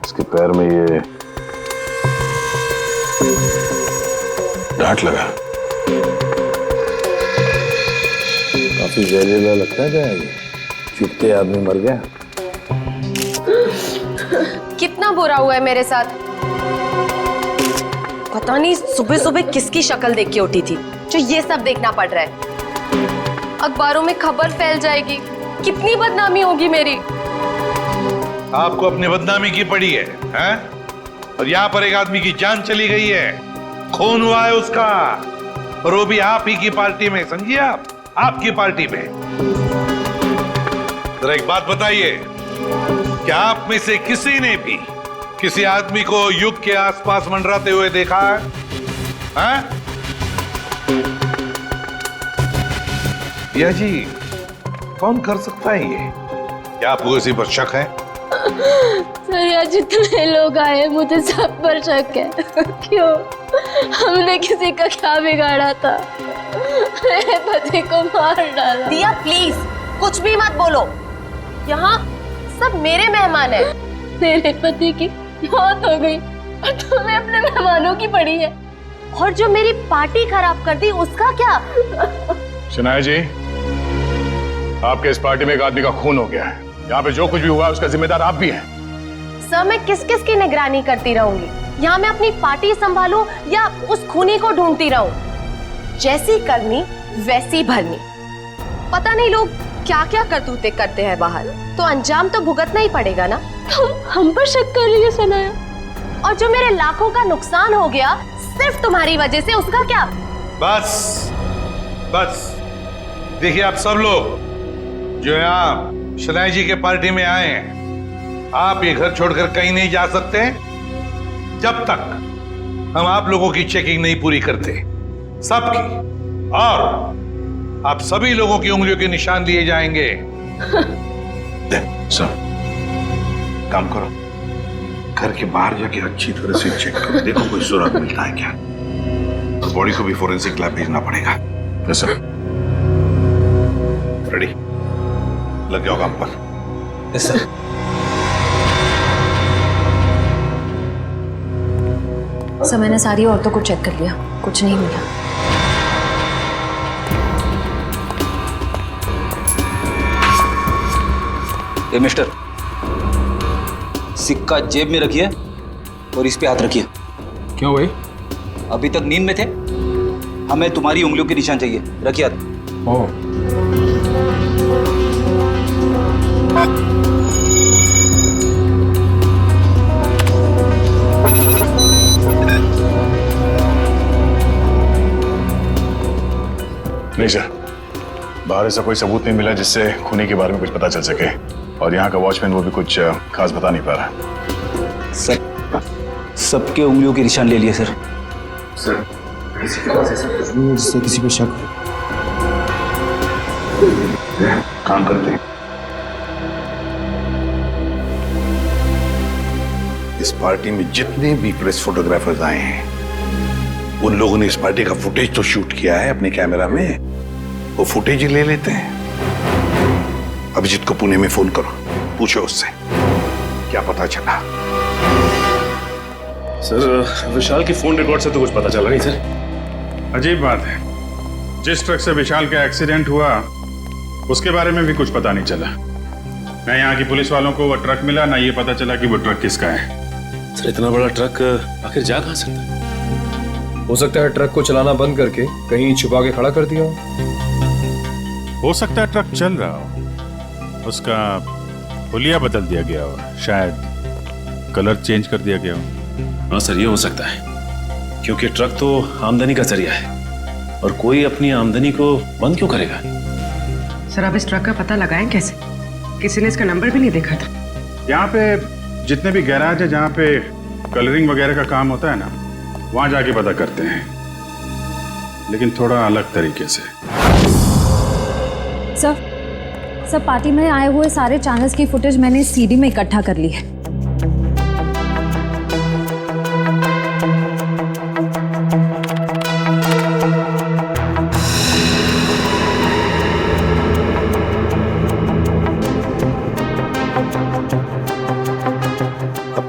इसके पैर में ये डांट लगा। काफी जहरीला लगता है ये। चुपते आदमी मर गया। कितना बुरा हुआ है मेरे साथ। पता नहीं सुबह सुबह किसकी शक्ल देख के उठी थी जो ये सब देखना पड़ रहा है। अखबारों में खबर फैल जाएगी, कितनी बदनामी होगी मेरी। आपको अपनी बदनामी की पड़ी है, हैं? और यहाँ पर एक आदमी की जान चली गई है, खून हुआ है उसका, और वो भी आप ही की पार्टी में। समझिए आप, आपकी पार्टी में। जरा एक बात बताइए, क्या आप में से किसी ने भी किसी आदमी को युग के आसपास मंडराते हुए देखा है? हैं? या जी, कौन कर सकता है ये? क्या आपको किसी पर शक है? सर यहाँ जितने लोग आए मुझे सब पर शक है। क्यों? हमने किसी का क्या बिगाड़ा था? मेरे पति को मार डाला। दिया प्लीज कुछ भी मत बोलो, यहाँ सब मेरे मेहमान हैं। मेरे पति की मौत हो गई और तुम्हें अपने मेहमानों की पड़ी है। और जो मेरी पार्टी खराब कर दी उसका क्या? शनाया जी, आपके इस पार्टी में एक आदमी का खून हो गया है। यहाँ पे जो कुछ भी हुआ उसका जिम्मेदार आप भी हैं। सर मैं किस किस की निगरानी करती रहूंगी? यहाँ मैं अपनी पार्टी संभालूं या उस खूनी को ढूंढती रहूं? जैसी करनी वैसी भरनी। पता नहीं लोग क्या क्या करतूते करते हैं बाहर, तो अंजाम तो भुगतना ही पड़ेगा ना। तुम हम पर शक कर रही है सनाया? और जो मेरे लाखों का नुकसान हो गया सिर्फ तुम्हारी वजह से, उसका क्या? बस बस देखिए, आप सब लोग जो यहाँ शनाया जी के पार्टी में आए हैं, आप ये घर छोड़कर कहीं नहीं जा सकते जब तक हम आप लोगों की चेकिंग नहीं पूरी करते, सबकी। और आप सभी लोगों की उंगलियों के निशान लिए जाएंगे। सर, काम करो, घर के बाहर जाके अच्छी तरह से चेक करो, देखो कोई सुराग मिलता है क्या। और बॉडी को भी फोरेंसिक लैब भेजना पड़ेगा। Yes sir. रेडी, लग जाओ काम पर। Yes sir. सर मैंने सारी औरतों को चेक कर लिया, कुछ नहीं मिला। ए मिस्टर, सिक्का जेब में रखिए और इस पे हाथ रखिए। क्यों भाई? अभी तक नींद में थे, हमें तुम्हारी उंगलियों के निशान चाहिए। रखिए हाथ। ओह, नहीं सर, बाहर ऐसा कोई सबूत नहीं मिला जिससे खूनी के बारे में कुछ पता चल सके। और यहाँ का वॉचमैन वो भी कुछ खास बता नहीं पा रहा। सर, सबके उंगलियों के निशान ले लिए सर। सर किसी के पास ऐसा कुछ नहीं है जिससे किसी पे शक हो। काम करते हैं। इस पार्टी में जितने भी प्रेस फोटोग्राफर्स आए हैं, उन लोगों ने इस पार्टी का फुटेज तो शूट किया है अपने कैमरा में, वो फुटेज ही ले लेते हैं। अभिजीत को पुणे में फोन करो, पूछो उससे क्या पता चला। सर, विशाल की फोन रिकॉर्ड से तो कुछ पता चला नहीं सर। अजीब बात है, जिस ट्रक से विशाल का एक्सीडेंट हुआ उसके बारे में भी कुछ पता नहीं चला। ना यहाँ की पुलिस वालों को वो ट्रक मिला, ना ये पता चला कि वो ट्रक किसका है। सर, इतना बड़ा ट्रक आखिर जा कहाँ सकता है? हो सकता है ट्रक को चलाना बंद करके कहीं छुपा के खड़ा कर दिया हो सकता है ट्रक चल रहा हो, उसका हुलिया बदल दिया गया हो, शायद कलर चेंज कर दिया गया हो। हाँ सर, ये हो सकता है, क्योंकि ट्रक तो आमदनी का जरिया है और कोई अपनी आमदनी को बंद क्यों करेगा? सर अब इस ट्रक का पता लगाएं कैसे? किसी ने इसका नंबर भी नहीं देखा था। यहाँ पे जितने भी गैराज है जहाँ पे कलरिंग वगैरह का काम होता है ना, वहाँ जाके पता करते हैं, लेकिन थोड़ा अलग तरीके से। सर पार्टी में आए हुए सारे चैनल्स की फुटेज मैंने सीडी में इकट्ठा कर ली है।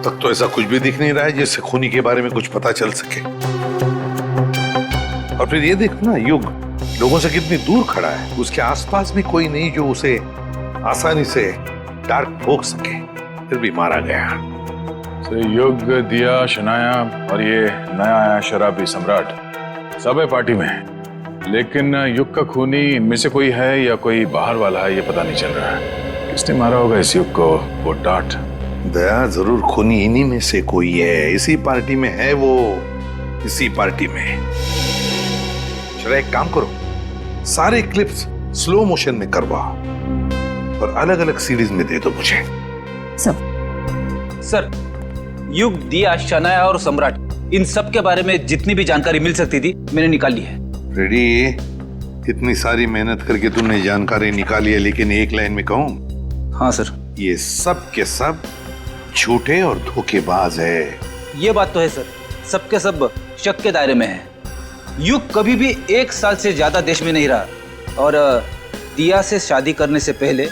तक तो ऐसा कुछ भी दिख नहीं रहा है जिससे खूनी के बारे में कुछ पता चल सके। और फिर ये देखो ना, युग लोगों से कितनी दूर खड़ा है, उसके आसपास भी कोई नहीं जो उसे आसानी से डार्क ठोक सके, फिर भी मारा गया। तो युग, दिया, शनाया और ये नया आया शराबी सम्राट सब है पार्टी में, लेकिन युग का खूनी इनमें से कोई है या कोई बाहर वाला है ये पता नहीं चल रहा है। किसने मारा होगा इस युग को? वो डांट दया, जरूर खूनी इन्हीं में से कोई है, इसी पार्टी में है वो, इसी पार्टी में। चलो एक काम करो, सारे क्लिप्स स्लो मोशन में करवाओ और अलग अलग सीरीज में दे दो मुझे। सर, युग, दिया, शनाया और सम्राट, इन सब के बारे में जितनी भी जानकारी मिल सकती थी मैंने निकाल ली है। रेडी? इतनी सारी मेहनत करके तुमने जानकारी निकाली है, लेकिन एक लाइन में कहूं? हाँ सर। ये सब के सब झूठे और धोखेबाज है। ये बात तो है सर, सबके सब शक के दायरे में है। युग कभी भी 1 साल से ज्यादा देश में नहीं रहा, और दिया से शादी करने से पहले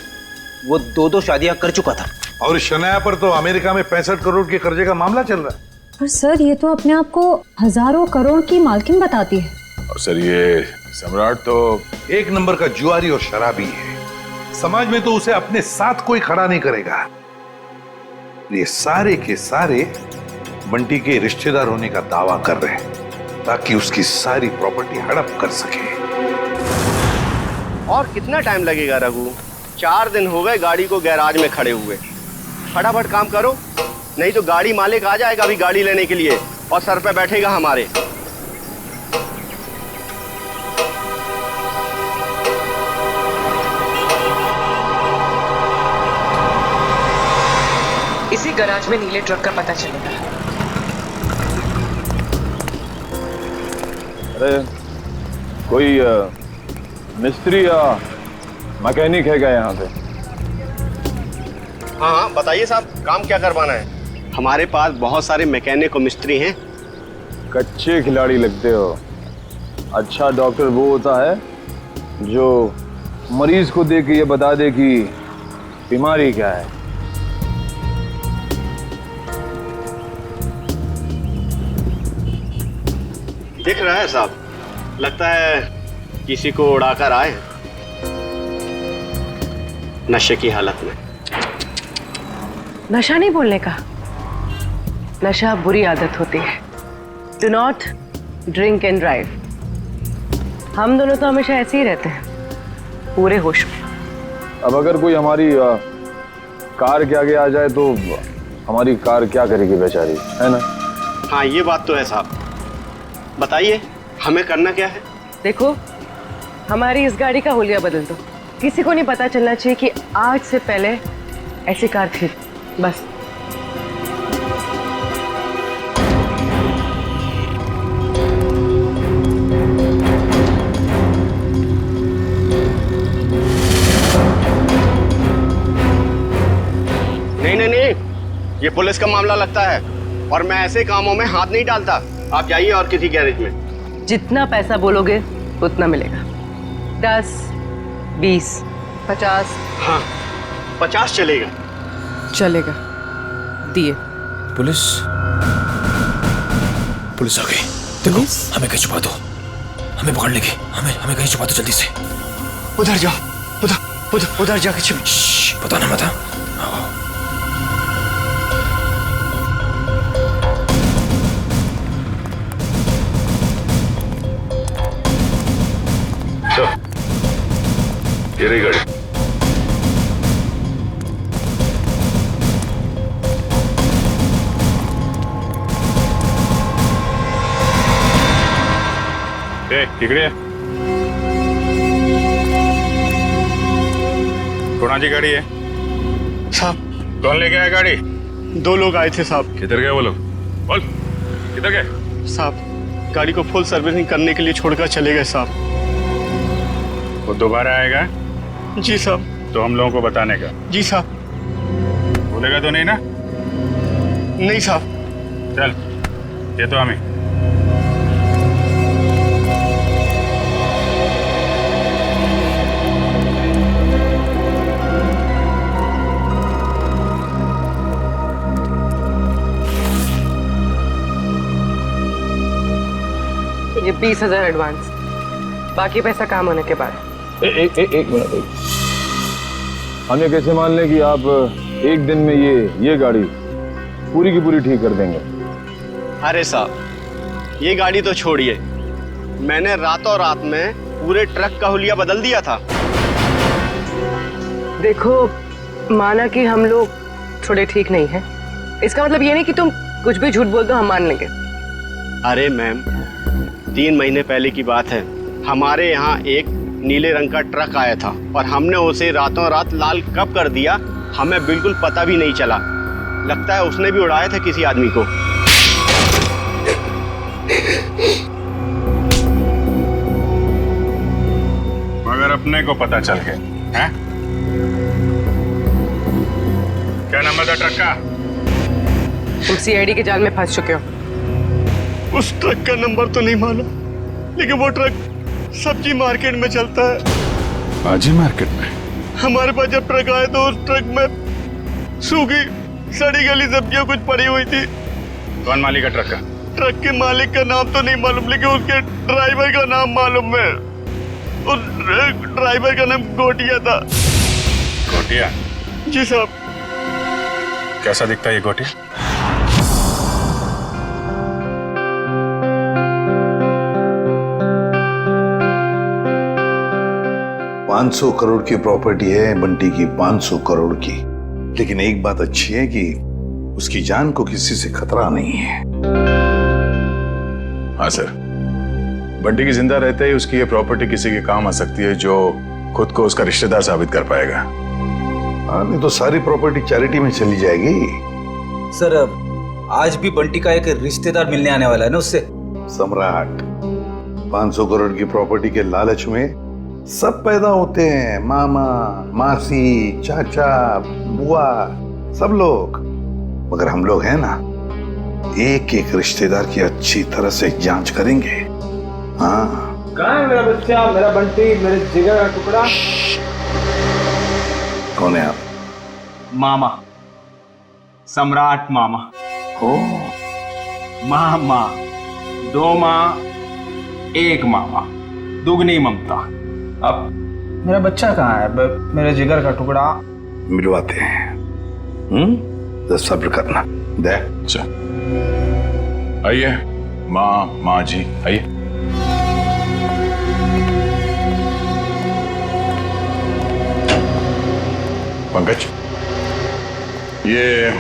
वो 2 शादियां कर चुका था। और शनाया पर तो अमेरिका में 65 करोड़ के कर्जे का मामला चल रहा है। पर सर, ये तो अपने आप को हजारों करोड़ की मालकिन बताती है। और सर, ये सम्राट तो 1 नंबर का जुआरी और शराबी है। समाज में तो उसे अपने साथ कोई खड़ा नहीं करेगा। ये सारे के सारे बंटी के रिश्तेदार होने का दावा कर रहे हैं ताकि उसकी सारी प्रॉपर्टी हड़प कर सके। और कितना टाइम लगेगा रघु? 4 दिन हो गए गाड़ी को गैराज में खड़े हुए। फटाफट काम करो, नहीं तो गाड़ी मालिक आ जाएगा अभी गाड़ी लेने के लिए और सर पे बैठेगा हमारे। इसी गैराज में नीले ट्रक का पता चलेगा। अरे कोई मिस्त्री या मैकेनिक है क्या यहाँ पे? हाँ हाँ बताइए साहब, काम क्या करवाना है? हमारे पास बहुत सारे मैकेनिक और मिस्त्री हैं। कच्चे खिलाड़ी लगते हो। अच्छा डॉक्टर वो होता है जो मरीज को देख के ये बता दे कि बीमारी क्या है। दिख रहा है साहब, लगता है किसी को उड़ाकर आए हैं नशे की हालत में। नशा नहीं बोलने का, नशा बुरी आदत होती है। Do not drink and drive. हम दोनों तो हमेशा ऐसे ही रहते हैं, पूरे होश में। अब अगर कोई हमारी कार के आगे आ जाए तो हमारी कार क्या करेगी बेचारी, है ना? हाँ ये बात तो है साहब। बताइए हमें करना क्या है? देखो, हमारी इस गाड़ी का हुलिया बदल दो। किसी को नहीं पता चलना चाहिए कि आज से पहले ऐसी कार थी, बस। नहीं, ये पुलिस का मामला लगता है और मैं ऐसे कामों में हाथ नहीं डालता। आप जाइए और किसी गैरेज में। जितना पैसा बोलोगे उतना मिलेगा। 10, 20, 50। हाँ 50 चलेगा। चलेगा, दिए। पुलिस आ गई। देखो, हमें कहीं छुपा दो, हमें पकड़ लेगी। हमें कहीं छुपा दो जल्दी से। उधर जाओ, उधर जाके छिप। पता ना मत। ये रही गाड़ी। इकडे कोणाची गाड़ी है साहब? कौन लेके आया गाड़ी? 2 लोग आए थे साहब। किधर गए वो लोग? बोल, किधर गए? साहब गाड़ी को फुल सर्विसिंग करने के लिए छोड़कर चले गए साहब। वो दोबारा आएगा? जी साहब। तो हम लोगों को बताने का? जी साहब। बोलेगा तो नहीं ना? नहीं साहब। चल, ये तो हमें। ये 20,000 एडवांस, बाकी पैसा काम होने के बाद। एक मिनट। हमें कैसे मान लें कि आप एक दिन में ये गाड़ी पूरी की पूरी ठीक कर देंगे? अरे साहब, ये गाड़ी तो छोड़िए, मैंने रातों रात में पूरे ट्रक का हुलिया बदल दिया था। देखो, माना कि हम लोग थोड़े ठीक नहीं हैं, इसका मतलब ये नहीं कि तुम कुछ भी झूठ बोल दो हम मान लेंगे। अरे मैम, 3 महीने पहले की बात है, हमारे यहाँ एक नीले रंग का ट्रक आया था और हमने उसे रातों रात लाल कब कर दिया हमें बिल्कुल पता भी नहीं चला। लगता है उसने भी उड़ाया था किसी आदमी को। मगर अपने को पता चल गया है? क्या नंबर था ट्रक का? तुम सीआईडी के जाल में फंस चुके हो। उस ट्रक का नंबर तो नहीं मालूम, लेकिन वो ट्रक सब्जी मार्केट में चलता है। भाजी मार्केट में? हमारे पास जब ट्रक आया तो उस ट्रक में सूखी सड़ी गली सब्जियां कुछ पड़ी हुई थी। कौन मालिक है ट्रक का? ट्रक के मालिक का नाम तो नहीं मालूम, लेकिन उसके ड्राइवर का नाम मालूम है। उस ड्राइवर का नाम गोटिया था। गोटिया? जी साहब। कैसा दिखता है ये गोटिया? $500 करोड़ की प्रॉपर्टी है बंटी की, 500 करोड़ की। लेकिन एक बात अच्छी है कि उसकी जान को किसी से खतरा नहीं है। हाँ सर, बंटी की जिंदा रहते ही उसकी ये प्रॉपर्टी किसी के काम आ सकती है जो खुद को उसका रिश्तेदार साबित कर पाएगा। हाँ, नहीं तो सारी प्रॉपर्टी चैरिटी में चली जाएगी। सर, आज भी बंटी का एक रिश्तेदार मिलने आने वाला है ना उससे। सम्राट, 500 करोड़ की प्रॉपर्टी के लालच में सब पैदा होते हैं, मामा, मासी, चाचा, बुआ, सब लोग। मगर हम लोग हैं ना, एक एक रिश्तेदार की अच्छी तरह से जांच करेंगे। हाँ। कहाँ है मेरा बच्चा, मेरा बंटी, मेरे जिगर का टुकड़ा? कौन है आप? मामा, सम्राट मामा। ओ, मामा, 2 माँ, 1 मामा, दुगनी ममता। अब मेरा बच्चा कहाँ है, मेरे जिगर का टुकड़ा? मिलवाते हैं। तो सब्र करना। दे। अच्छा, आइए माँ जी, आइए। पंकज, ये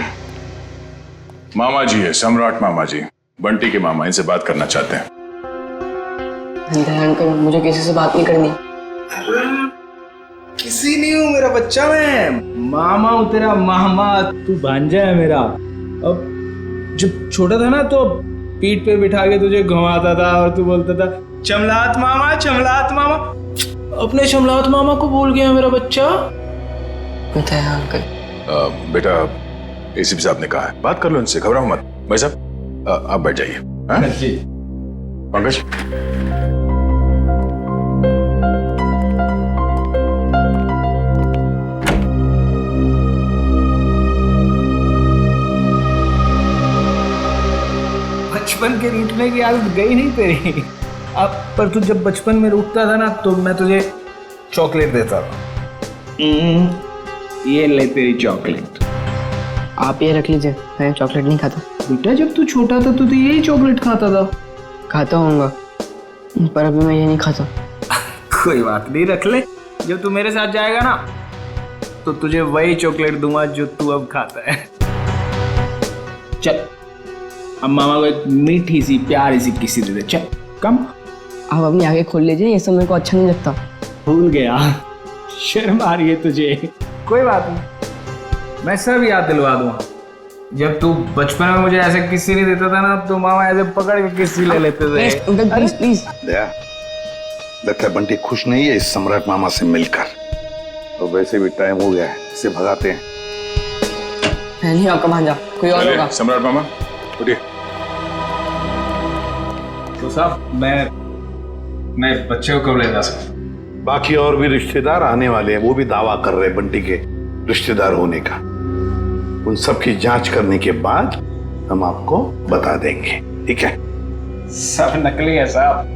मामा जी है, सम्राट मामा जी, बंटी के मामा, इनसे बात करना चाहते हैं। अंकल, मुझे किसी से बात नहीं करनी। किसी नहीं हूँ मेरा बच्चा, मैं मामा हूँ तेरा मामा, तू भांजा है मेरा। अब जब छोटा था ना तो पीठ पे बिठा के तुझे घुमाता था और तू बोलता था चमलात मामा, चमलात मामा। अपने चमलात मामा को भूल गया मेरा बच्चा। बताया अंकल। बेटा, एसीपी साहब ने कहा है, बात कर लो इनसे, घबराओ मत। भाई साहब, आप बैठ जाइए। पंकज, बचपन के रूठने की आदत गई नहीं तेरी। अब पर तू जब बचपन में रूठता था ना तो मैं तुझे चॉकलेट देता था। ये ले तेरी चॉकलेट। आप ये रख लीजिए, मैं चॉकलेट नहीं खाता। बेटा, जब तू छोटा था तो यही चॉकलेट खाता था। खाता हूँगा, पर अभी मैं ये नहीं खाता। कोई बात नहीं, रख ले। जब तू मेरे साथ जाएगा ना तो तुझे वही चॉकलेट दूंगा जो तू अब खाता है। चल, अब मामा को एक मीठी सी प्यारी सी किसी दे दे। चल, कम। आप अपनी आगे खोल लीजिए, ये सब मेरे को अच्छा नहीं लगता। भूल गया, शर्म आ रही है तुझे। कोई बात नहीं, मैं सब याद दिलवा दूंगा। जब तू बचपन में मुझे ऐसे किसी नहीं देता था ना तो मामा ऐसे पकड़ के किसी ले लेते थे। Please please. लगता है बंटी खुश नहीं है इस सम्राट मामा से मिलकर। तो वैसे भी टाइम हो गया है, इसे भगाते हैं। नहीं आपका भांजा, कोई और होगा। सम्राट मामा, उठिए। तो साहब, मैं बच्चे को कब ले जा सकता? बाकी और भी रिश्तेदार आने वाले हैं, वो भी दावा कर रहे हैं बंटी के रिश्तेदार होने का। उन सब की जांच करने के बाद हम आपको बता देंगे, ठीक है? सब नकली है साहब,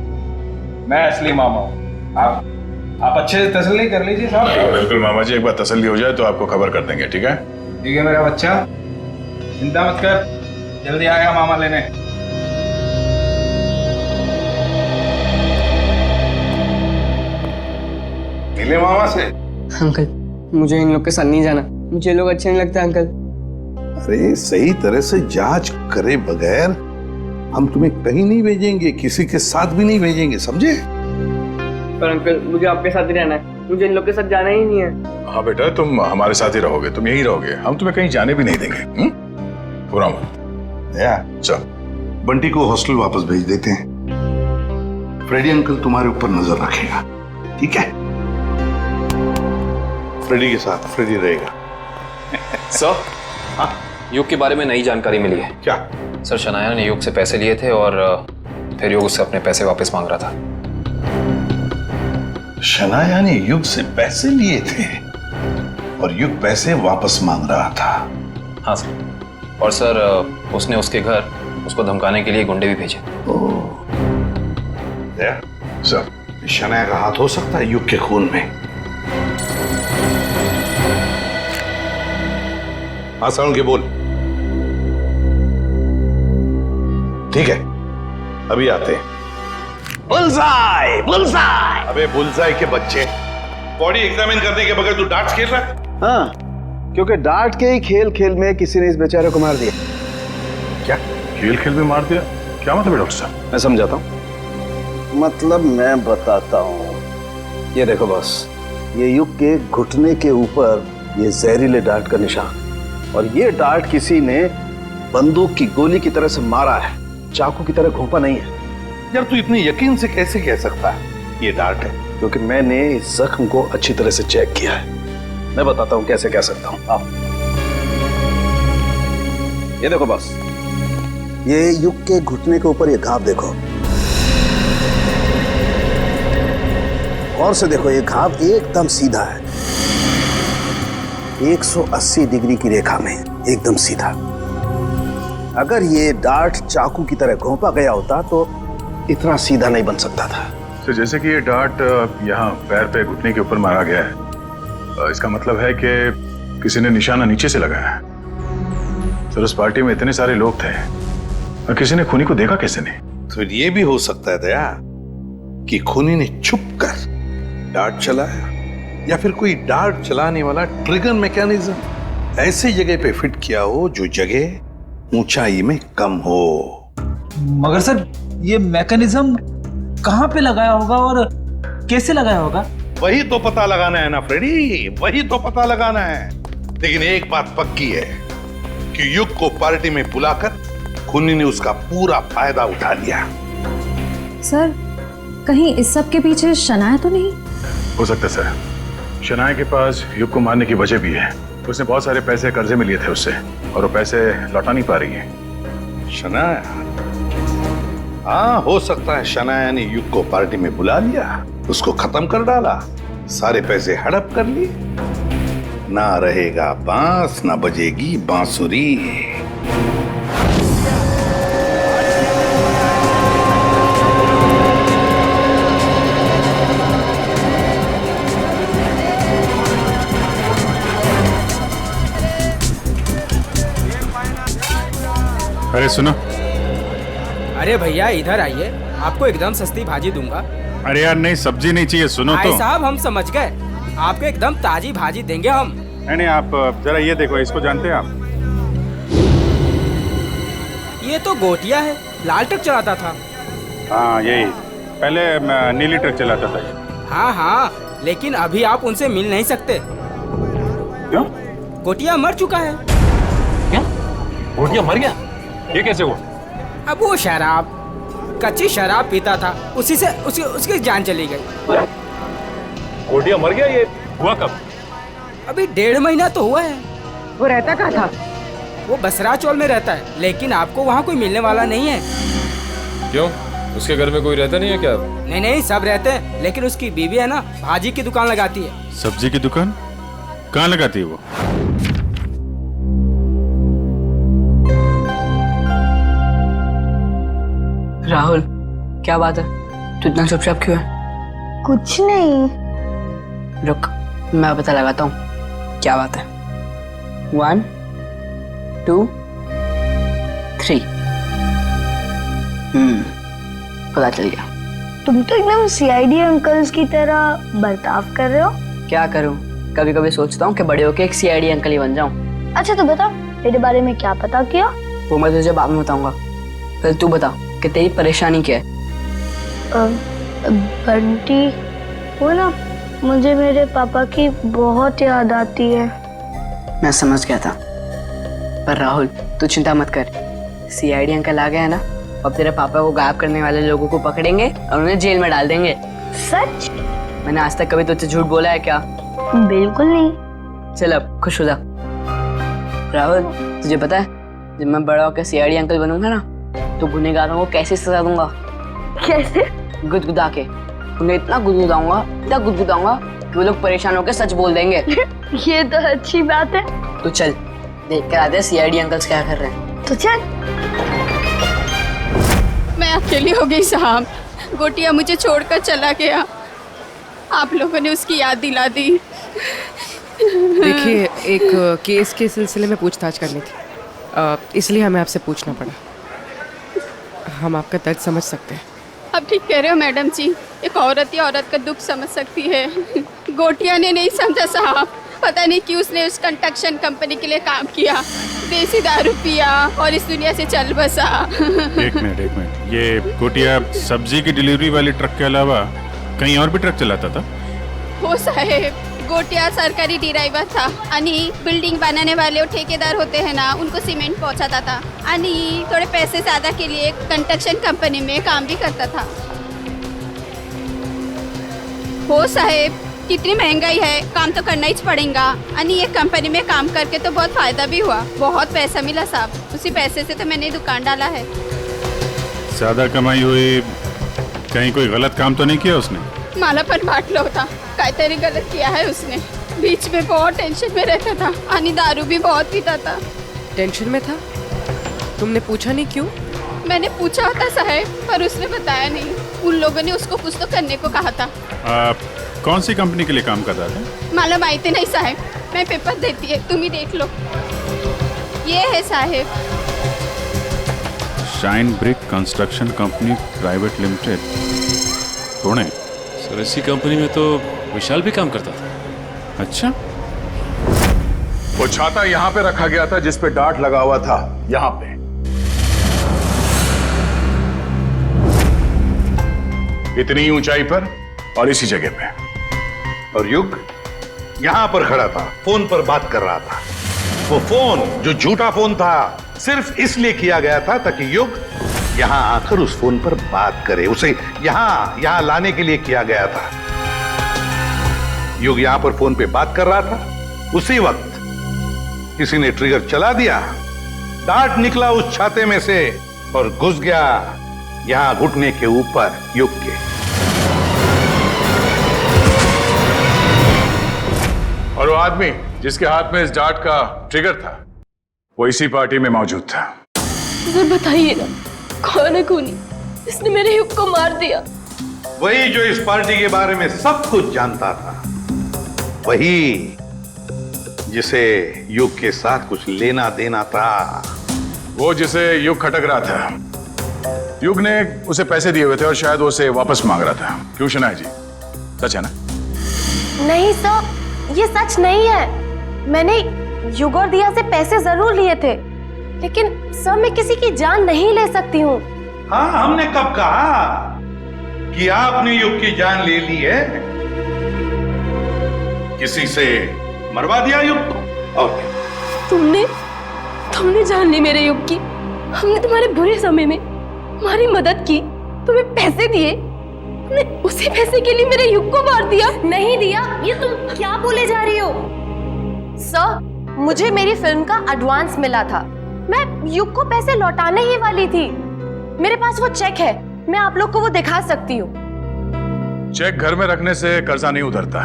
मैं असली मामा हूँ। आप अच्छे से तसल्ली कर लीजिए साहब। बिल्कुल मामा जी, एक बार तसल्ली हो जाए तो आपको खबर कर देंगे, ठीक है? ठीक है मेरा बच्चा, चिंता मत कर, जल्दी आएगा मामा लेने। मिले मामा से? अंकल मुझे इन लोग के साथ नहीं जाना, मुझे लोग अच्छे नहीं लगते अंकल। अरे सही तरह से जांच करे बगैर हम तुम्हें कहीं नहीं भेजेंगे, किसी के साथ भी नहीं भेजेंगे, समझे? पर अंकल मुझे आपके साथ ही रहना है, मुझे इन लोग के साथ जाना ही नहीं है। हाँ बेटा, तुम हमारे साथ ही रहोगे, तुम यहीं रहोगे, हम तुम्हें कहीं जाने भी नहीं देंगे। पूरा मत। चल बंटी को हॉस्टल वापस भेज देते हैं। फ्रेडी अंकल तुम्हारे ऊपर नजर रखेगा, ठीक है? फ्रेडी के साथ फ्रेडी रहेगा। सर, हाँ, युग के बारे में नई जानकारी मिली है। क्या? सर, शनाया ने युग से पैसे लिए थे और फिर युग उससे अपने पैसे वापस मांग रहा था। शनाया ने युग से पैसे लिए थे और युग पैसे वापस मांग रहा था? हाँ सर, और सर उसने उसके घर उसको धमकाने के लिए गुंडे भी भेजे। सर, शनाया का हाथ हो सकता है युग के खून में। हाँ साउंड के बोल। ठीक है, अभी आते हैं। Bullseye, bullseye. अबे बुलसाई के बच्चे, बॉडी एग्जामिन करने के बगैर तू डार्ट्स खेल रहा है? हाँ, क्योंकि डार्ट के ही खेल खेल में किसी ने इस बेचारे को मार दिया। क्या खेल खेल में मार दिया? क्या मतलब है डॉक्टर साहब? मैं समझाता हूँ। मतलब मैं बताता हूँ। ये देखो बॉस, ये युग के घुटने के ऊपर ये जहरीले डार्ट का निशान, और ये डार्ट किसी ने बंदूक की गोली की तरह से मारा है, चाकू की तरह घोंपा नहीं है। यार तू इतने यकीन से कैसे कह सकता है ये डार्ट है? क्योंकि मैंने इस जख्म को अच्छी तरह से चेक किया है। मैं बताता हूँ कैसे कह सकता हूँ। आप ये देखो बॉस, ये युग के घुटने के ऊपर ये घाव देखो, और से देखो ये घाव एकदम सीधा है, 180 डिग्री की रेखा में एकदम सीधा। अगर ये डार्ट चाकू की तरह घोंपा गया होता तो इतना सीधा नहीं बन सकता था। तो जैसे कि ये डार्ट यहाँ पैर पे घुटने के ऊपर मारा गया है, इसका मतलब है कि किसी ने निशाना नीचे से लगाया है। सर, उस पार्टी में इतने सारे लोग थे और किसी ने खूनी को देखा कैसे नहीं? तो ये भी हो सकता है दया कि खूनी ने छुप कर डार्ट चलाया, या फिर कोई डार्ट चलाने वाला ट्रिगर मैकेनिज्म ऐसी जगह पे फिट किया हो जो जगह ऊंचाई में कम हो। मगर सर, ये मैकेनिज्म कहाँ पे लगाया होगा और कैसे लगाया होगा? वही तो पता लगाना है ना फ्रेडी, वही तो पता लगाना है। लेकिन एक बात पक्की है कि युग को पार्टी में बुलाकर खूनी ने उसका पूरा फायदा उठा लिया। सर, कहीं इस सब के पीछे शनाया तो नहीं? हो सकता है सर, शनाया के पास युग को मारने की वजह भी है। उसने बहुत सारे पैसे कर्जे में लिए थे उससे और वो पैसे लौटा नहीं पा रही है। शनाया? हाँ, हो सकता है शनाया ने युग को पार्टी में बुला लिया, उसको खत्म कर डाला, सारे पैसे हड़प कर लिए। ना रहेगा बांस, ना बजेगी बांसुरी। अरे सुनो। अरे भैया इधर आइए, आपको एकदम सस्ती भाजी दूंगा। अरे यार नहीं, सब्जी नहीं चाहिए, सुनो तो। भाई साहब, हम समझ गए, आपको एकदम ताजी भाजी देंगे हम। नहीं, आप जरा ये देखो, इसको जानते हैं आप? ये तो गोटिया है, लाल ट्रक चलाता था। हाँ यही, पहले नीली ट्रक चलाता था। हाँ हाँ, लेकिन अभी आप उनसे मिल नहीं सकते। क्यों? गोटिया मर चुका है। क्या? गोटिया मर गया? ये कैसे हुआ? अब वो शराब, कच्ची शराब पीता था, उसी से उसकी जान चली गई। गोटिया मर गया? ये हुआ कब? अभी 1.5 महीना तो हुआ है। वो रहता कहाँ था? वो बसरा चौल में रहता है, लेकिन आपको वहाँ कोई मिलने वाला नहीं है। क्यों? उसके घर में कोई रहता नहीं है क्या? नहीं नहीं, सब रहते हैं, लेकिन उसकी बीवी है ना, भाजी की दुकान लगाती है। सब्जी की दुकान कहाँ लगाती है वो? राहुल, क्या बात है? तू इतना चुपचाप क्यों है? कुछ नहीं। रुक, मैं पता लगाता हूँ क्या बात है। 1 2 3। पता चल गया। तुम तो एकदम सीआईडी अंकल्स की तरह बर्ताव कर रहे हो। क्या करूँ, कभी कभी सोचता हूँ कि बड़े होके एक सीआईडी अंकल ही बन जाऊँ। अच्छा तो बता, तेरे बारे में क्या पता किया? वो मैं तुझे बाद में बताऊंगा। पहले तू बता कि तेरी परेशानी क्या है। बंटी, वो ना, मुझे मेरे पापा की बहुत याद आती है। मैं समझ गया था, पर राहुल तू चिंता मत कर। सीआईडी अंकल आ गए हैं ना, अब तेरे पापा को गायब करने वाले लोगों को पकड़ेंगे और उन्हें जेल में डाल देंगे। सच? मैंने आज तक कभी तुझसे झूठ बोला है क्या? बिल्कुल नहीं। चल अब खुश हो जा। राहुल, तुझे पता है जब मैं बड़ा होकर सीआईडी अंकल बनूंगा ना, तो गुनहगारों को कैसे सजा दूंगा? कैसे? गुदगुदा के। उन्हें इतना गुदगुदाऊंगा कि वो लोग परेशान होकर सच बोल देंगे। ये तो अच्छी बात है। तो चल देख कर आते हैं सीआईडी अंकल्स क्या कर रहे हैं। तो चल। मैं अकेली हो गई साहब। गोटिया मुझे छोड़कर चला गया। आप लोगों ने उसकी याद दिला दी। देखिए, एक केस के सिलसिले में पूछताछ करनी थी, इसलिए हमें आपसे पूछना पड़ा। हम आपका दर्द समझ सकते हैं। अब ठीक कह रहे हो मैडम जी, एक औरत ही औरत का दुख समझ सकती है। गोटिया ने नहीं समझा साहब। पता नहीं क्यों उसने उस कंस्ट्रक्शन कंपनी के लिए काम किया, देसी दारू पिया और इस दुनिया से चल बसा। एक मिनट, ये गोटिया सब्जी की डिलीवरी वाली ट्रक के अलावा कहीं और भी ट्रक चलाता था? हो साहेब, गोटिया सरकारी ड्राइवर था आणि बिल्डिंग बनाने वाले और ठेकेदार होते हैं ना, उनको सीमेंट पहुंचाता था आणि थोड़े पैसे ज्यादा के लिए कंस्ट्रक्शन कंपनी में काम भी करता था। हो साहेब, कितनी महंगाई है, काम तो करना ही पड़ेगा। आणि ये कंपनी में काम करके तो बहुत फायदा भी हुआ, बहुत पैसा मिला साहब। उसी पैसे से तो मैंने दुकान डाला है। ज्यादा कमाई हुई, कहीं कोई गलत काम तो नहीं किया उसने? मला पण वाटलं होता काहीतरी गलत किया है उसने। बीच में बहुत टेंशन में रहता था आणि दारू भी बहुत पीता था। टेंशन में था? तुमने पूछा नहीं क्यों? मैंने पूछा था साहब, पर उसने बताया नहीं। उन लोगों ने उसको कुछ तो करने को कहा था। कौन सी कंपनी के लिए काम कर रहा था? मालूम माहिती नहीं साहब, मैं पेपर देती है, तुम ही देख लो। ये है साहब, shine brick construction company private limited, Pune. Sir इसी कंपनी में तो विशाल भी काम करता था। अच्छा, वो छाता यहां पे रखा गया था जिस पे डार्ट लगा हुआ था, यहां पे। इतनी ऊंचाई पर और इसी जगह पे। और युग यहां पर खड़ा था, फोन पर बात कर रहा था। वो फोन जो झूठा फोन था, सिर्फ इसलिए किया गया था ताकि युग यहां आकर उस फोन पर बात करे। उसे यहां लाने के लिए किया गया था। युग यहां पर फोन पे बात कर रहा था, उसी वक्त किसी ने ट्रिगर चला दिया, डार्ट निकला उस छाते में से और घुस गया यहां घुटने के ऊपर युग के। और वो आदमी जिसके हाथ में इस डार्ट का ट्रिगर था, वो इसी पार्टी में मौजूद था। सर बताइए ना, कौन है खूनी? इसने मेरे युग को मार दिया। वही जो इस पार्टी के बारे में सब कुछ जानता था, वही जिसे युग के साथ कुछ लेना देना था। वो जिसे युग खटक रहा था। युग ने उसे पैसे दिए हुए थे और शायद वो उसे वापस मांग रहा था। क्यों शनाया जी, सच है ना? नहीं सर, ये सच नहीं है। मैंने युग और दिया से पैसे जरूर लिए थे, लेकिन सर मैं किसी की जान नहीं ले सकती हूँ। हाँ, हमने कब कहा कि आपने युग की जान ले ली है? किसी से मरवा दिया युग को। और तुमने जान ली मेरे युग की। हमने तुम्हारे बुरे समय में तुम्हारी मदद की, तुम्हें पैसे दिए, तुमने उसी पैसे के लिए मेरे युग को मार दिया। नहीं दिया, ये तुम क्या बोले जा रही हो? सर, मुझे मेरी फिल्म का एडवांस मिला था। मैं युग को पैसे लौटाने ही वाली थी। मेरे पास वो चेक है, मैं आप लोग को वो दिखा सकती हूँ। चेक घर में रखने से कर्जा नहीं उतरता,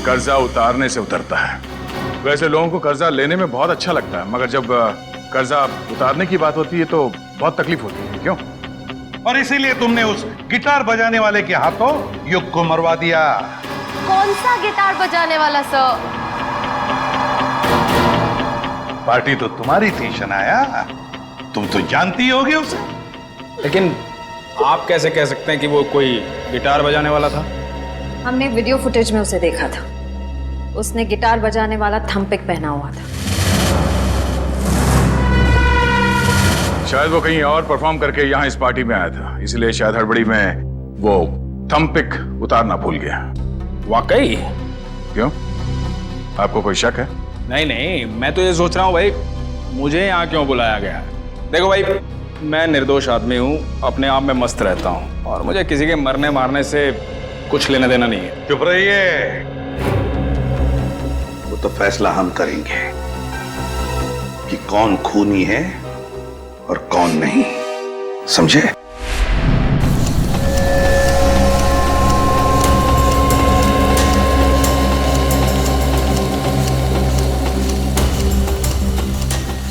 कर्जा उतारने से उतरता है। वैसे लोगों को कर्जा लेने में बहुत अच्छा लगता है, मगर जब कर्जा उतारने की बात होती है तो बहुत तकलीफ होती है। क्यों? और इसीलिए तुमने उस गिटार बजाने वाले के हाथों युग को मरवा दिया। कौन सा गिटार बजाने वाला सर? पार्टी तो तुम्हारी थी शनाया, तुम तो जानती होगी उसे। लेकिन आप कैसे कह सकते हैं कि वो कोई गिटार बजाने वाला था? हमने वीडियो फुटेज में उसे देखा था। उसने गिटार बजाने वाला थंपिक पहना हुआ था। शायद वो कहीं और परफॉर्म करके यहाँ इस पार्टी में आया था, इसलिए शायद हड़बड़ी में वो थंपिक उतारना भूल गया। वाकई? क्यों, आपको कोई शक है? नहीं नहीं, मैं तो ये सोच रहा हूँ भाई, मुझे यहाँ क्यों बुलाया गया है। देखो भाई, मैं निर्दोष आदमी हूँ, अपने आप में मस्त रहता हूँ, और मुझे किसी के मरने मारने से कुछ लेना देना नहीं है। चुप रहिए, वो तो फैसला हम करेंगे कि कौन खूनी है और कौन नहीं, समझे?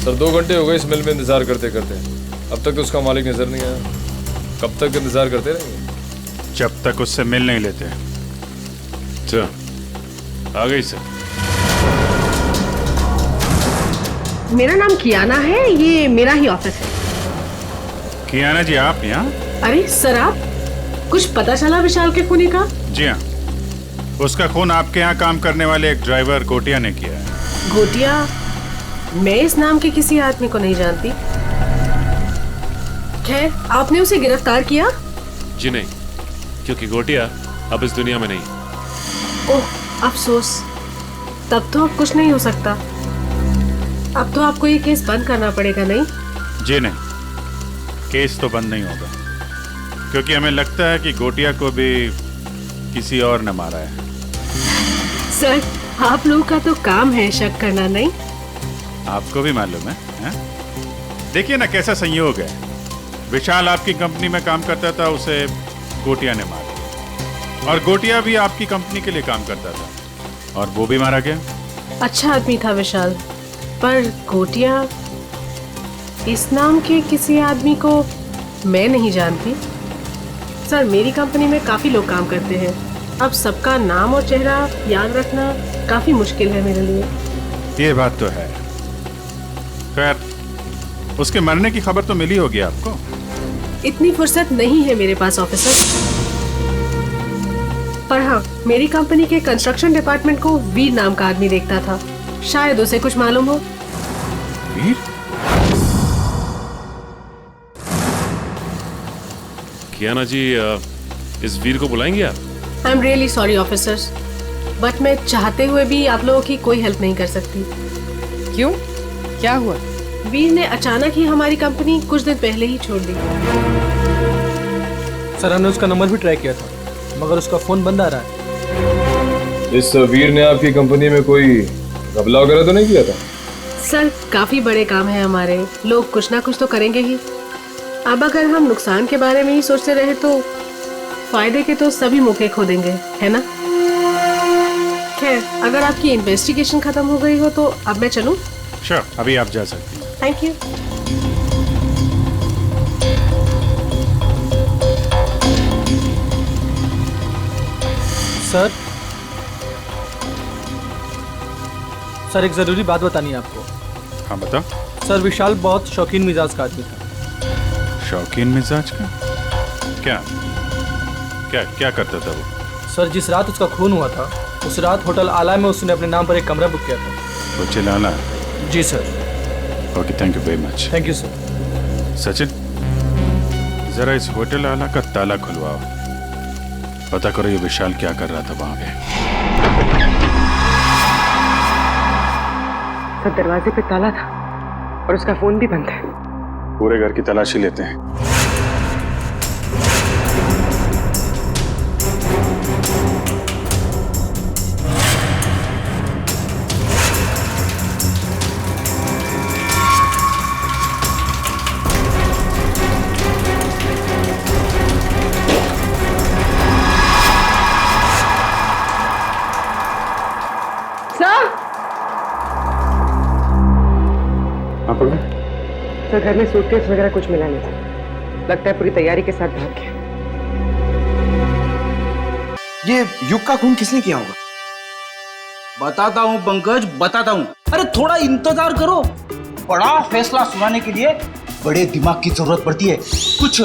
सर 2 घंटे हो गए इस मिल में इंतजार करते करते, अब तक तो उसका मालिक नजर नहीं आया। कब तक इंतजार करते रहेंगे? जब तक उससे मिल नहीं लेते। अच्छा, आ गई सर। मेरा नाम कियाना है, ये मेरा ही ऑफिस है। कियाना जी, आप यहाँ? अरे सर, आप कुछ पता चला विशाल के खूनी का? जी हाँ, उसका खून आपके यहाँ काम करने वाले एक ड्राइवर गोटिया ने किया है। गोटिया? मैं इस नाम के किसी आदमी को नहीं जानती। खैर, आपने उसे गिरफ्तार किया? जी नहीं, क्योंकि गोटिया अब इस दुनिया में नहीं। ओह, अफसोस। तब तो अब कुछ नहीं हो सकता। अब तो आपको ये केस बंद करना पड़ेगा, नहीं? जी नहीं, केस तो बंद नहीं होगा, क्योंकि हमें लगता है कि गोटिया को भी किसी और ने मारा है। सर, आप लोगों का तो काम है शक करना, नहीं? आपको भी मालूम है, है? देखिए ना कैसा संयोग है। विशाल आपकी कंपनी में काम करता था, उसे गोटिया ने मारा, और गोटिया भी आपकी कंपनी के लिए काम करता था, और वो भी मारा गया। अच्छा आदमी था विशाल, पर गोटिया इस नाम के किसी आदमी को मैं नहीं जानती। सर, मेरी कंपनी में काफ़ी लोग काम करते हैं, अब सबका नाम और चेहरा याद रखना काफ़ी मुश्किल है मेरे लिए। ये बात तो है। खैर, उसके मरने की खबर तो मिली होगी आपको। इतनी फुर्सत नहीं है मेरे पास ऑफिसर, पर हाँ, मेरी कंपनी के कंस्ट्रक्शन डिपार्टमेंट को वीर नाम का आदमी देखता था, शायद उसे कुछ मालूम हो। वीर? कियाना जी, इस वीर को बुलाएंगे आप? I am really sorry officers, but मैं चाहते हुए भी आप लोगों की कोई हेल्प नहीं कर सकती। क्यों, क्या हुआ? वीर ने अचानक ही हमारी कंपनी कुछ दिन पहले ही छोड़ दी। सर, हमने उसका नंबर भी ट्राई किया था, मगर उसका फोन बंद आ रहा है। इस वीर ने आपकी कंपनी में कोई घपला वगैरह तो नहीं किया था? सर, काफी बड़े काम है हमारे, लोग कुछ ना कुछ तो करेंगे ही। अब अगर हम नुकसान के बारे में ही सोचते रहे तो फायदे के तो सभी मौके खो देंगे, है ना? खैर, अगर आपकी इन्वेस्टिगेशन खत्म हो गई हो तो अब मैं चलूं? श्योर, अभी आप जा सकती हैं। Thank you. सर, एक जरूरी बात बतानी है आपको। हाँ, बताओ। सर, विशाल बहुत शौकीन मिजाज का आदमी था। शौकीन मिजाज का? क्या क्या क्या करता था वो? सर, जिस रात उसका खून हुआ था, उस रात होटल आला में उसने अपने नाम पर एक कमरा बुक किया था। होटल आला? जी सर। Okay, thank you very much. Thank you sir. Sachin, जरा इस होटल आला का ताला खुलवाओ, पता करो ये विशाल क्या कर रहा था वहां पे। सर, दरवाजे पे ताला था और उसका फोन भी बंद है। पूरे घर की तलाशी लेते हैं। सर, घर में सूटकेस वगैरह कुछ मिला नहीं था। लगता है पूरी तैयारी के साथ भाग गया। ये युग का खून किसने किया होगा? बताता हूँ पंकज, बताता हूँ। अरे थोड़ा इंतजार करो। बड़ा फैसला सुनाने के लिए बड़े दिमाग की जरूरत पड़ती है। कुछ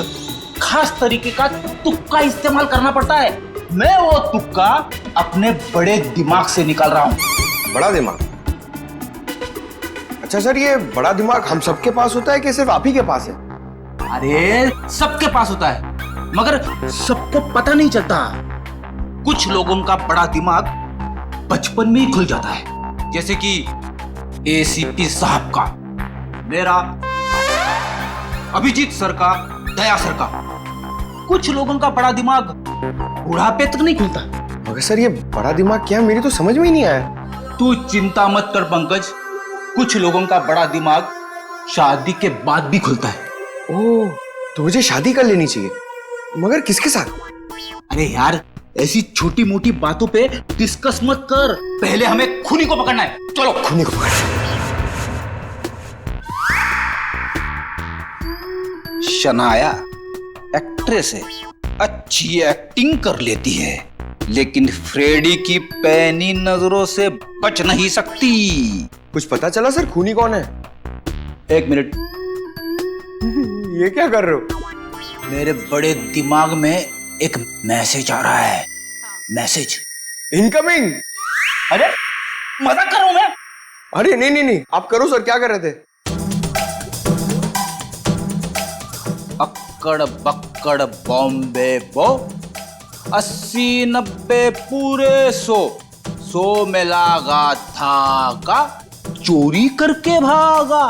खास तरीके का तुक्का इस्तेमाल करना पड़ता है। मैं वो तुक्का अपने बड़े दिमाग से निकाल रहा हूँ। बड़ा दिमाग? अच्छा सर, ये बड़ा दिमाग हम सबके पास होता है कि सिर्फ आप ही के पास है? अरे सबके पास होता है, मगर सबको पता नहीं चलता। कुछ लोगों का बड़ा दिमाग बचपन में ही खुल जाता है, जैसे कि एसीपी साहब का, मेरा, अभिजीत सर का, दया सर का। कुछ लोगों का बड़ा दिमाग बुढ़ापे तक नहीं खुलता। मगर सर ये बड़ा दिमाग क्या है, मेरी तो समझ में ही नहीं आया। तू चिंता मत कर पंकज, कुछ लोगों का बड़ा दिमाग शादी के बाद भी खुलता है। ओह, तो मुझे शादी कर लेनी चाहिए, मगर किसके साथ? अरे यार, ऐसी छोटी मोटी बातों पे डिस्कस मत कर, पहले हमें खूनी को पकड़ना है। चलो खूनी को पकड़ना। शनाया एक्ट्रेस है, अच्छी एक्टिंग कर लेती है, लेकिन फ्रेडी की पैनी नजरों से बच नहीं सकती। कुछ पता चला सर खूनी कौन है? एक मिनट। ये क्या कर रहे हो? मेरे बड़े दिमाग में एक मैसेज आ रहा है। Message incoming. अरे मजाक कर रहा हूं मैं। अरे नहीं, आप करो सर, क्या कर रहे थे? अक्कड़ बक्कड़ बॉम्बे बो, 80-90 पूरे 100 में लागा धागा, चोरी करके भागा,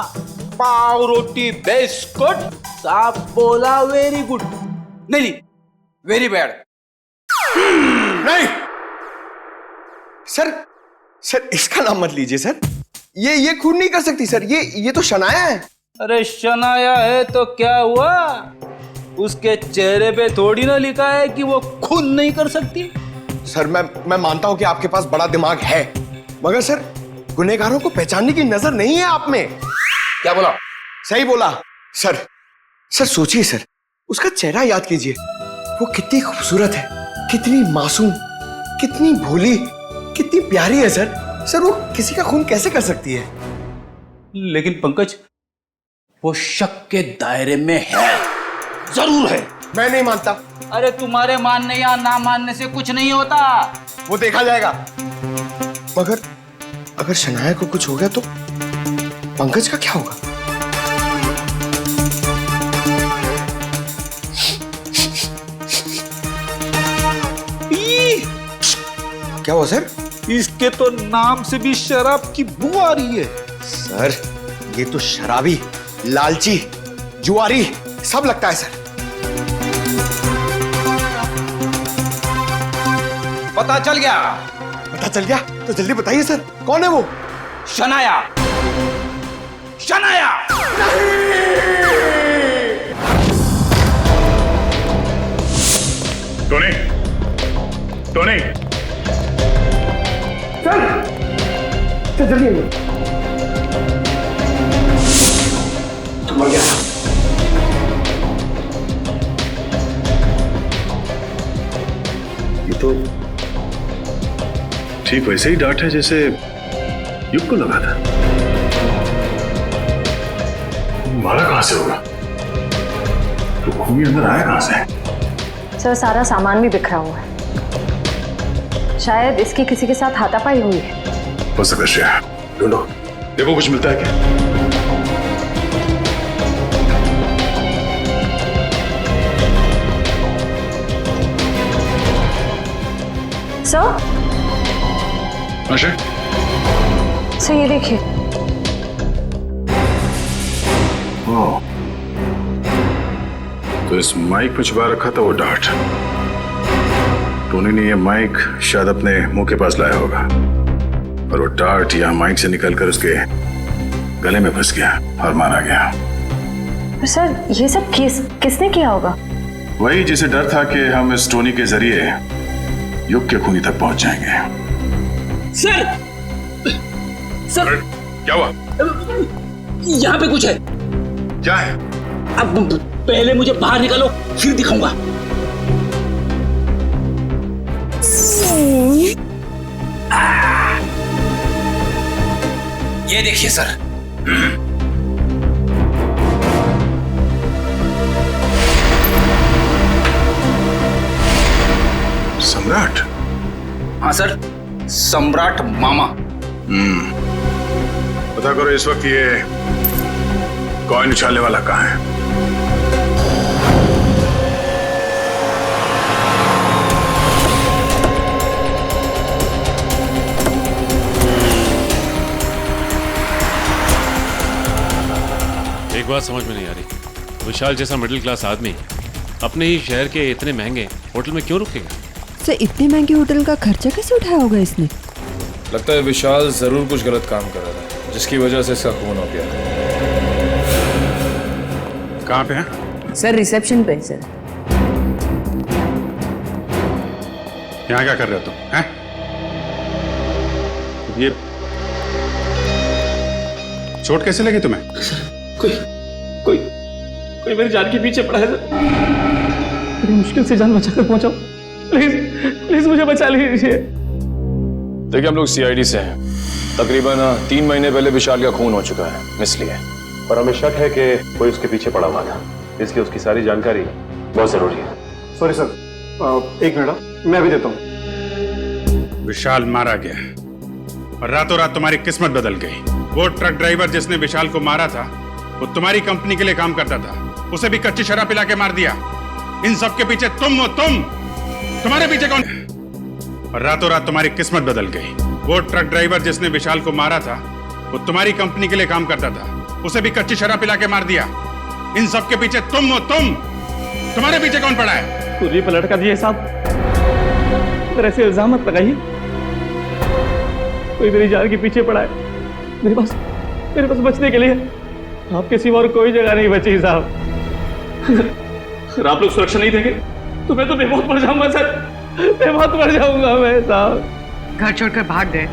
पाव रोटी बिस्कुट, साहब बोला वेरी गुड। नहीं, वेरी बैड। नहीं सर इसका नाम मत लीजिए सर। ये खून नहीं कर सकती सर, ये तो शनाया है। अरे शनाया है तो क्या हुआ? उसके चेहरे पे थोड़ी ना लिखा है कि वो खून नहीं कर सकती। सर मैं मानता हूं कि आपके पास बड़ा दिमाग है, मगर सर गुनहगारों को पहचानने की नजर नहीं है आप में। क्या बोला? सही बोला सर। सर सोचिए सर, उसका चेहरा याद कीजिए, वो कितनी खूबसूरत है, कितनी मासूम, कितनी भोली, कितनी प्यारी है सर वो किसी का खून कैसे कर सकती है? लेकिन पंकज, वो शक के दायरे में है, जरूर है। मैं नहीं मानता। अरे तुम्हारे मानने या ना मानने से कुछ नहीं होता, वो देखा जाएगा। मगर अगर शनाया को कुछ हो गया तो पंकज का क्या होगा? क्या हुआ सर? इसके तो नाम से भी शराब की बू आ रही है। सर ये तो शराबी, लालची, जुआरी सब लगता है सर। पता चल गया? पता चल गया तो जल्दी बताइए सर, कौन है वो? शनाया। शनाया टोनी, टोनी, चल जल्दी आइए। तुम मर गया। ये तो ठीक वैसे ही डांट है जैसे युग को लगा था। मारा कहां से होगा? तो खूनी अंदर आया कहां से? सर सारा सामान भी बिखरा हुआ है, शायद इसकी किसी के साथ हाथापाई हुई है। हो सकता है, ढूंढो, देखो कुछ मिलता है क्या? सर आशय, सर ये देखिए। ओह, तो इस माइक में छुपा रखा था वो डार्ट। टोनी ने ये माइक शायद अपने मुंह के पास लाया होगा और वो डार्ट यहाँ माइक से निकलकर उसके गले में फंस गया और मारा गया। सर ये सब किसने किया होगा? वही जिसे डर था कि हम इस टोनी के जरिए युग के खूनी तक पहुंच जाएंगे। सर क्या हुआ? यहाँ पे कुछ है। क्या है? अब पहले मुझे बाहर निकालो, फिर दिखाऊंगा। ये देखिए सर। सम्राट? हाँ सर, सम्राट मामा। पता करो इस वक्त ये कॉइन उछालने वाला कहाँ है? एक बात समझ में नहीं आ रही, विशाल जैसा मिडिल क्लास आदमी अपने ही शहर के इतने महंगे होटल में क्यों रुकेगा? सर इतने महंगे होटल का खर्चा कैसे उठाया होगा इसने? लगता है विशाल जरूर कुछ गलत काम कर रहा था, जिसकी वजह से इसका खून हो गया। कहाँ पे है? सर रिसेप्शन पे सर। यहाँ क्या कर रहे हो तुम? हैं? ये चोट कैसे लगी तुम्हें? कोई मेरी जान के पीछे पड़ा है सर। बड़ी मुश्किल से जान बचाकर पहुंचा। प्लीज मुझे बचा लीजिए। देखिए हम लोग सीआईडी से हैं। तकरीबन 3 महीने पहले विशाल का खून हो चुका है, इसलिए। पर हमें शक है कि कोई उसके पीछे पड़ा हुआ था, इसलिए उसकी सारी जानकारी बहुत जरूरी है। सॉरी सर, एक मिनट मैं अभी देता हूँ। विशाल मारा गया और रातों रात तुम्हारी किस्मत बदल गई। वो ट्रक ड्राइवर जिसने विशाल को मारा था वो तुम्हारी कंपनी के लिए काम करता था, उसे भी कच्ची शराब पिला के मार दिया। इन सब के पीछे तुम हो, तुम्हारे पीछे कौन? और रातों रात तुम्हारी किस्मत बदल गई। वो ट्रक ड्राइवर जिसने विशाल को मारा था वो तुम्हारी कंपनी के लिए काम करता था, उसे भी कच्ची शराब पिला के मार दिया। इन सब के पीछे तुम हो, तुम्हारे पीछे कौन पड़ा है? पूरी पलट कर दिए साहब, पर ऐसे इल्जाम मत लगाइए। कोई मेरी जान के पीछे पड़ा है। मेरे पास बचने के लिए आपके सिवा और कोई जगह नहीं बची साहब। अगर आप लोग सुरक्षा नहीं देंगे तो मैं तो बेमौत मर जाऊंगा सर, बेमौत मर जाऊंगा मैं साहब। घर छोड़कर भाग गए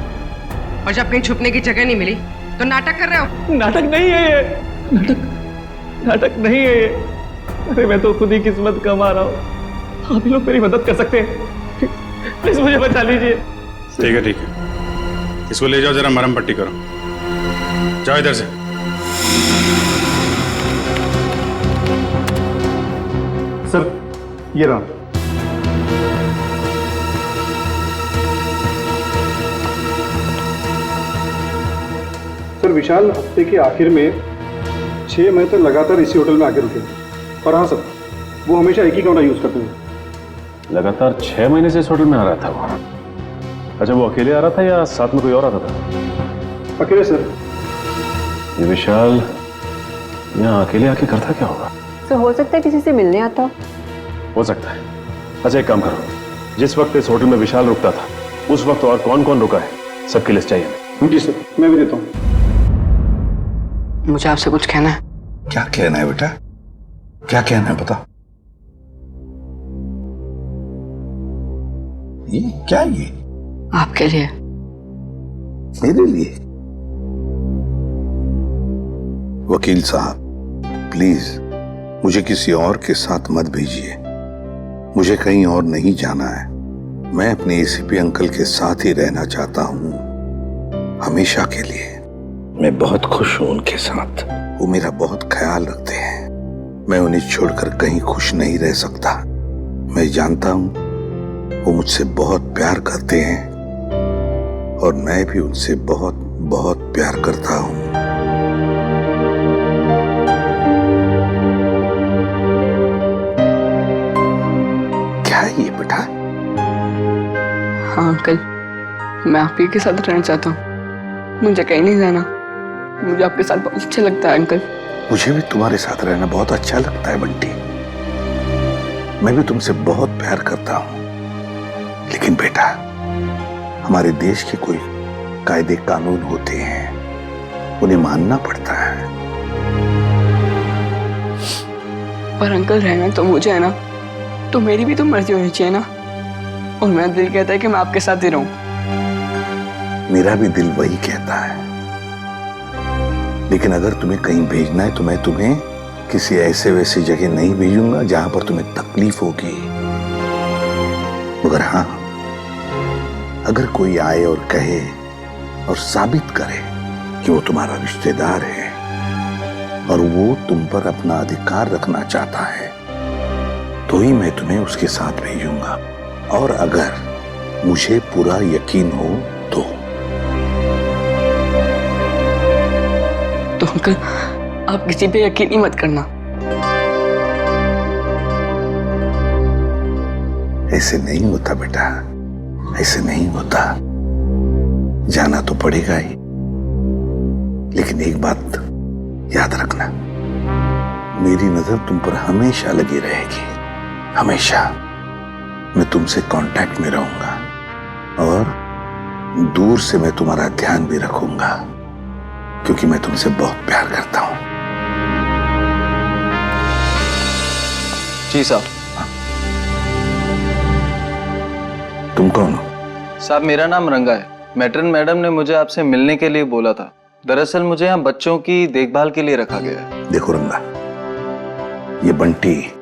और जब कहीं छुपने की जगह नहीं मिली तो नाटक कर रहे हो? नाटक नहीं है ये, नाटक नहीं है ये। अरे मैं तो खुद ही किस्मत कमा रहा हूँ। आप ही लोग मेरी मदद कर सकते हैं, प्लीज मुझे बचा लीजिए। ठीक है, इसको ले जाओ, जरा मरहम पट्टी करो। जाओ इधर से। सर ये रहा। सर विशाल हफ्ते के आखिर में 6 महीने तक लगातार इसी होटल में आके रुके। और हाँ सर, वो हमेशा एक ही कमरा यूज करते हैं। लगातार 6 महीने से इस होटल में आ रहा था वो? अच्छा, वो अकेले आ रहा था या साथ में कोई और आता था? अकेले सर। ये विशाल यहाँ अकेले आके करता क्या होगा? तो हो सकता है किसी से मिलने आता हो सकता है। अच्छा एक काम करो, जिस वक्त इस होटल में विशाल रुकता था उस वक्त और कौन कौन रुका है सबकी लिस्ट चाहिए हमें। जी सर, मैं भी देता हूँ। मुझे आपसे कुछ कहना है। क्या कहना है बेटा? क्या कहना है बता। ये क्या? ये आपके लिए। मेरे लिए? वकील साहब प्लीज मुझे किसी और के साथ मत भेजिए। मुझे कहीं और नहीं जाना है। मैं अपने एसीपी अंकल के साथ ही रहना चाहता हूँ, हमेशा के लिए। मैं बहुत खुश हूँ उनके साथ। वो मेरा बहुत ख्याल रखते हैं। मैं उन्हें छोड़कर कहीं खुश नहीं रह सकता। मैं जानता हूँ वो मुझसे बहुत प्यार करते हैं और मैं भी उनसे बहुत बहुत प्यार करता हूँ। ये बेटा? हाँ अंकल, मैं आप ही के साथ रहना चाहता हूँ। मुझे कहीं नहीं जाना। मुझे आपके साथ बहुत अच्छा लगता है अंकल। मुझे भी तुम्हारे साथ रहना बहुत अच्छा लगता है बंटी। मैं भी तुमसे बहुत प्यार करता हूँ। लेकिन बेटा, हमारे देश के कोई कायदे कानून होते हैं, उन्हें मानना पड़ता है। पर अंकल रहना तो मुझे है ना, तो मेरी भी तो मर्जी होनी चाहिए ना। और मेरा दिल कहता है कि मैं आपके साथ ही रहूं। मेरा भी दिल वही कहता है। लेकिन अगर तुम्हें कहीं भेजना है तो मैं तुम्हें किसी ऐसे वैसी जगह नहीं भेजूंगा जहां पर तुम्हें तकलीफ होगी। मगर हाँ, अगर कोई आए और कहे और साबित करे कि वो तुम्हारा रिश्तेदार है और वो तुम पर अपना अधिकार रखना चाहता है, तो ही मैं तुम्हें उसके साथ भेजूंगा। और अगर मुझे पूरा यकीन हो तो अंकल आप किसी पे यकीन ही मत करना। ऐसे नहीं होता बेटा, ऐसे नहीं होता। जाना तो पड़ेगा ही, लेकिन एक बात याद रखना, मेरी नजर तुम पर हमेशा लगी रहेगी, हमेशा। मैं तुमसे कांटेक्ट में रहूंगा और दूर से मैं तुम्हारा ध्यान भी रखूंगा, क्योंकि मैं तुमसे बहुत प्यार करता हूं। जी साहब। तुम कौन हो? साहब मेरा नाम रंगा है। मैट्रन मैडम ने मुझे आपसे मिलने के लिए बोला था। दरअसल मुझे यहाँ बच्चों की देखभाल के लिए रखा गया है। देखो रंगा, ये बंटी,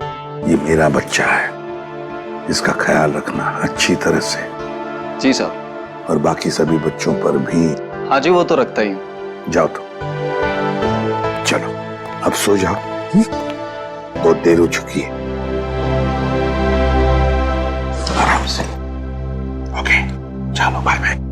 ये मेरा बच्चा है, इसका ख्याल रखना अच्छी तरह से। जी साहब। और बाकी सभी बच्चों पर भी। हाँ जी, वो तो रखता ही हूँ। जाओ तो, चलो अब सो जाओ, बहुत देर हो चुकी है। आराम से। ओके, चलो बाय बाय।